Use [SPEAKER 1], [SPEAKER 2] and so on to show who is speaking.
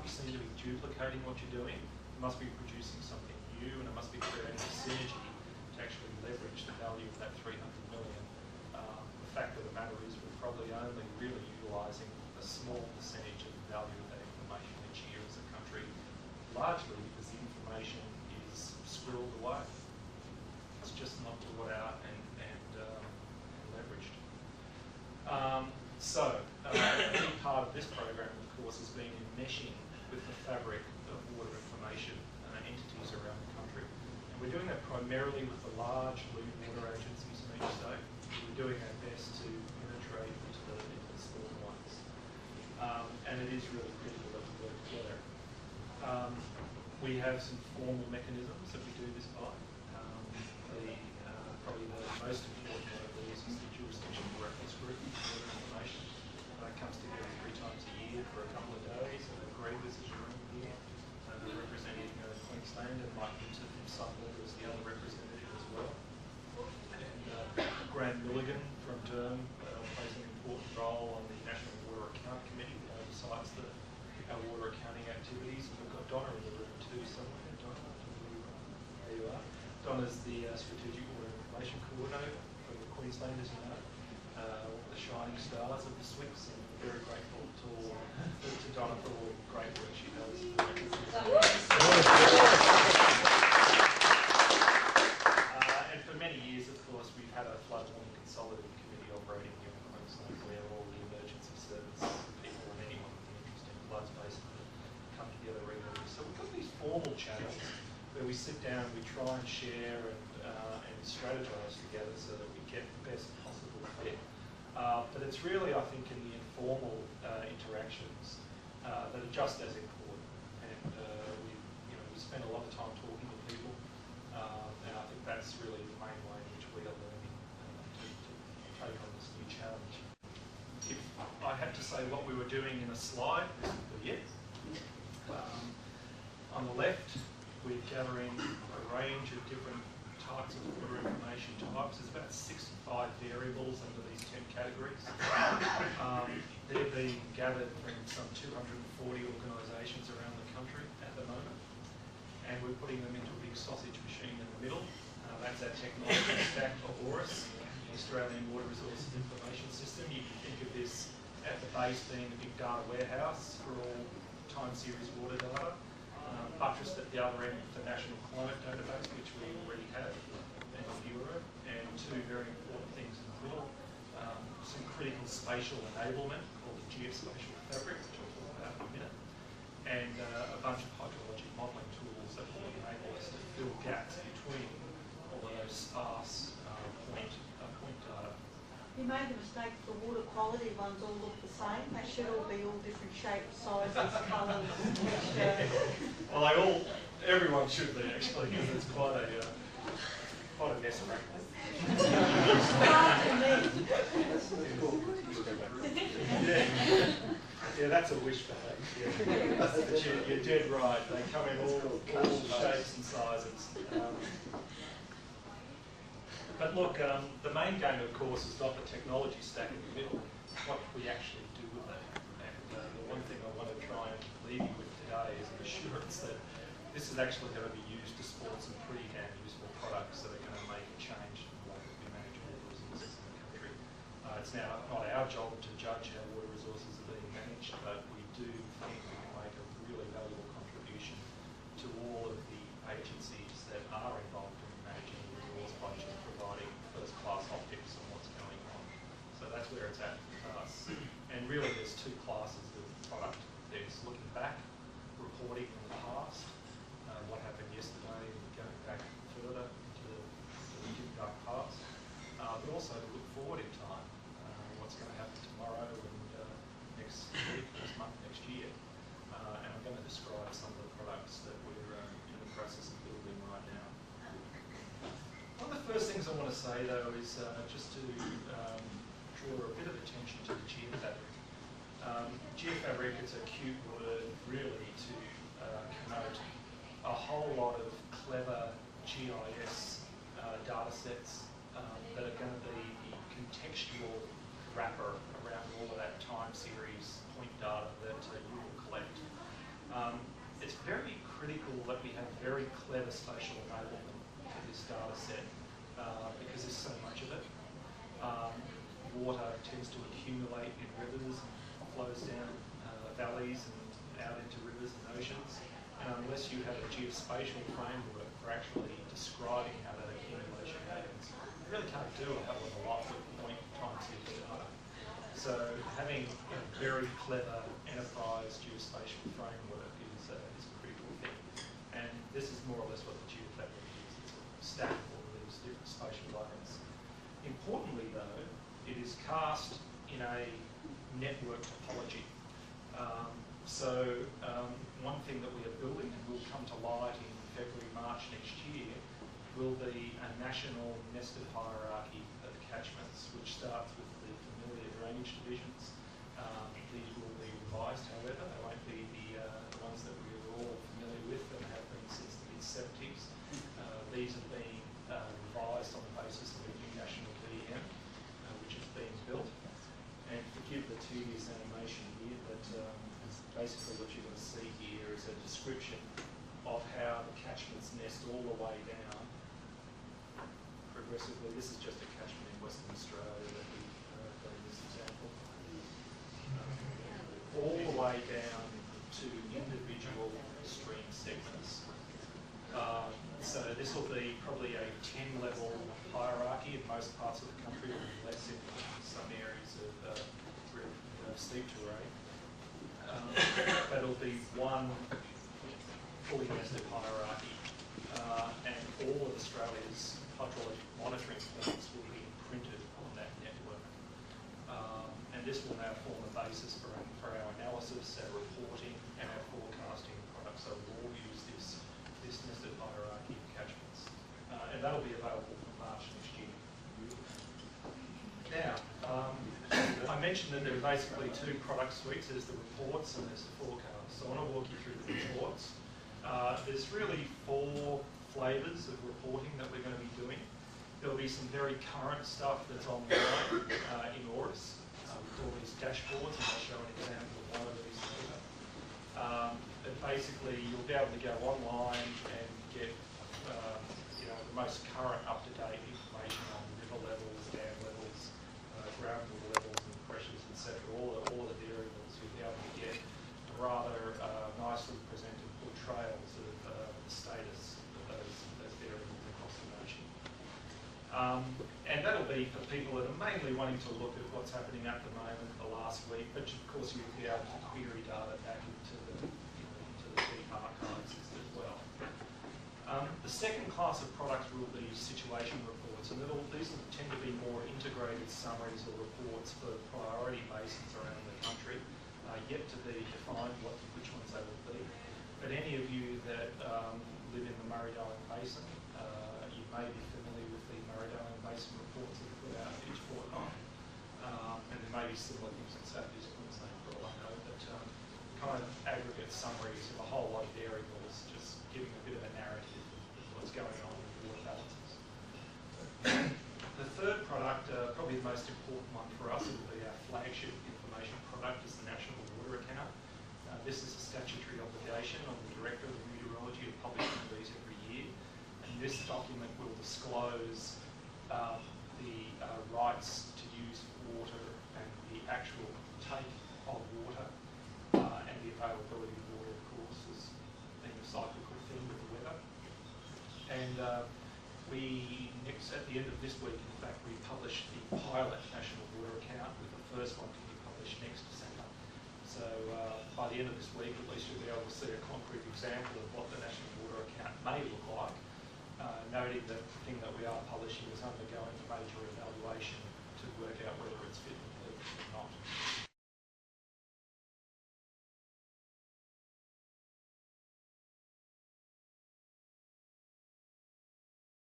[SPEAKER 1] can't seem to be duplicating what you're doing. You must be producing something new, and it must be creating a synergy to actually leverage the value of that 300 million. The fact of the matter is we're probably only really utilising a small percentage of the value of that information each year as a country, largely because the information is squirreled away. It's just not brought out and leveraged. A big part of this program, of course, has been enmeshing with the fabric of water information entities around the country. And we're doing that primarily with the large lead water agencies in each state. We're doing our best to penetrate into the smaller ones. And it is really critical that we work together. We have some formal mechanisms that we do this by. Probably the most important one of these is the jurisdiction reference group for water information. That comes together 3 times a year for a couple of days. And Greg is in the room here, representing Queensland, and Mike Winter from Sunwater is the other representative as well. And Graham Milligan from Durham plays an important role on the National Water Account Committee that oversees our water accounting activities. And we've got Donna in the room too somewhere. Donna, there you are. Donna's the Strategic Water Information Coordinator for Queensland, as you know. One of the shining stars of the SWICS, and we're very grateful to Donna for all the great work she does. And for many years, of course, we've had a flood warning consolidated committee operating here in Queensland, where all the emergency service people and anyone with an interest in floods basically come together regularly. So we've got these formal channels where we sit down, we try and share and strategise together so that we get the best possible fit. But it's really, I think, in the informal interactions that are just as important. And we spend a lot of time talking to people, and I think that's really the main way in which we are learning to take on this new challenge. If I had to say what we were doing in a slide, this would be it. On the left, we're gathering a range of different types of water information types. There's about 65 variables under these 10 categories. They're being gathered from some 240 organisations around the country at the moment. And we're putting them into a big sausage machine in the middle. That's our technology stack for AURIS, the Australian Water Resources Information System. You can think of this at the base being a big data warehouse for all time series water data. Buttressed at the other end with the National Climate Database, which we already have, and Bureau, and 2 very important things in the middle. Some critical spatial enablement called the geospatial fabric, which I'll talk about in a minute, and a bunch of hydrology modelling tools that will enable us to fill gaps between all of those sparse point data.
[SPEAKER 2] You made the mistake the water quality ones all look the same. They should all be all different shapes, sizes, colours, texture.
[SPEAKER 1] Well, everyone should be actually, because it's quite a mess around. Yeah, that's a wish perhaps. Yeah. But you're dead right. They come in all shapes and sizes. But look, the main game, of course, is not the technology stack in the middle. It's what we actually do with it. And the one thing I want to try and leave you with today is an assurance that this is actually going to be used to support some pretty damn useful products that are going to make a change in the way that we manage water resources in the country. It's now not our job to judge how water resources are being managed, but we do think we can make a really valuable contribution to all of the agencies that are involved in managing the resource by just providing first-class optics on what's going on. So that's where it's at for us. And really there's 2 classes of product. There's looking back, reporting in the past, what happened yesterday, and going back further to the deep dark past, but also to look forward in time, what's going to happen tomorrow and next week, next month, next year. And I'm going to describe some of the products that we're in the process of building right now. One of the first things I want to say, though, is just to draw a bit of attention to the geofabric. Geofabric is a cute word, really, to connote a whole lot of clever GIS data sets that are going to be the contextual wrapper around all of that time series point data that you will collect. It's very critical that we have very clever spatial enablement to this data set because there's so much of it. Water tends to accumulate in rivers and flows down valleys and out into rivers and oceans. And unless you have a geospatial framework for actually describing how that accumulation happens, you really can't do a hell of a lot with point time series data. So having a very clever enterprise geospatial framework is a critical thing. And this is more or less what the geofabric is. It's a stack of all of these different spatial layers. Importantly though, it is cast in a network topology. One thing that we are building and will come to light in February, March next year will be a national nested hierarchy of catchments, which starts with the familiar drainage divisions. These will be revised, however. They won't be the ones that we are all familiar with and have been since the mid-70s. These are being revised on the basis of a new national BoM, which is being built. And forgive the tedious animation here, but basically what you're going to see here is a description of how the catchments nest all the way down progressively. This is just a catchment in Western Australia that we got in this example. All the way down to individual stream segments. So this will be probably a 10-level hierarchy in most parts of the country, or less in some areas of steep terrain. That'll be one fully nested hierarchy, and all of Australia's hydrologic monitoring points will be imprinted on that network. And this will now form a basis for our analysis, our reporting, and our forecasting products. So we'll all use this nested hierarchy of catchments. And that'll be available from March next year. Now, I mentioned that there are basically two product suites. There's the reports and there's the forecasts. So I want to walk you through the reports. There's really 4 flavours of reporting that we're going to be doing. There'll be some very current stuff that's online in Aurus with all these dashboards, and I'll show an example of one of these later. But basically, you'll be able to go online and get the most current up-to-date information on river levels, dam levels, groundwater levels and pressures, etc. All of the variables. You'll be able to get rather nicely presented portrayals of the status of those variables across the nation. And that'll be for people that are mainly wanting to look at what's happening at the moment, the last week, but of course you'll be able to query data back into the deep archives as well. The second class of products will be situation reports, and these will tend to be more integrated summaries or reports for priority basins around the country, yet to be defined which ones they will be. But any of you that live in the Murray-Darling Basin, you may be familiar with the Murray-Darling Basin reports that are put out each fortnight. And there may be similar things in South East Queensland for all I know, but kind of aggregate summaries of a whole lot of variables, just giving a bit of a narrative of what's going on with water balances. The third product, probably the most important one for us, will be our flagship information product, is the National Water Account. This is a statutory obligation on the Director of Meteorology of publishing these every year, and this document will disclose the rights to use water and the actual take of water and the availability of water, of course, as being a cyclical thing with the weather. And at the end of this week, in fact, we published the pilot National Water Account, with the first one to be published next December. So by the end of this week, at least you'll be able to see a concrete example of what the National Water Account may look like, noting that the thing that we are publishing is undergoing a major evaluation to work out whether it's fit